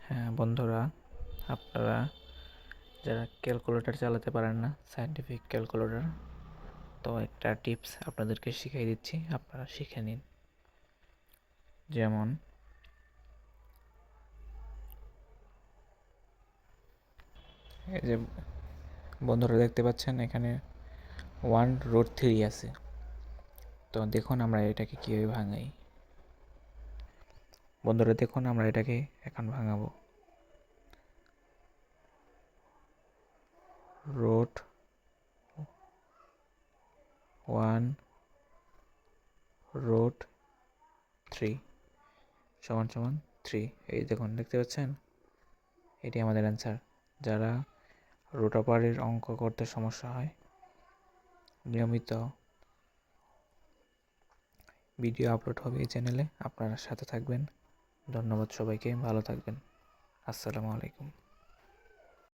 হ্যাঁ বন্ধুরা, আপনারা যারা ক্যালকুলেটর চালাতে পারেন না, সায়েন্টিফিক ক্যালকুলেটর, তো একটা টিপস আপনাদেরকে শিখিয়ে দিচ্ছি, আপনারা শিখে নিন। যেমন এই যে বন্ধুরা দেখতে পাচ্ছেন এখানে 1√3 আছে। তো দেখুন আমরা এটাকে কীভাবে ভাঙাই। বন্ধুরা দেখুন আমরা এটাকে এখন ভাঙাবো। √1√3 সমান সমান 3। এই দেখুন দেখতে পাচ্ছেন, এটি আমাদের অ্যান্সার। যারা রুট ওভারের অঙ্ক করতে সমস্যা হয়, নিয়মিত ভিডিও আপলোড হবে এই চ্যানেলে, আপনারা সাথে থাকবেন। ধন্যবাদ সবাইকে, ভালো থাকবেন। আসসালামু আলাইকুম।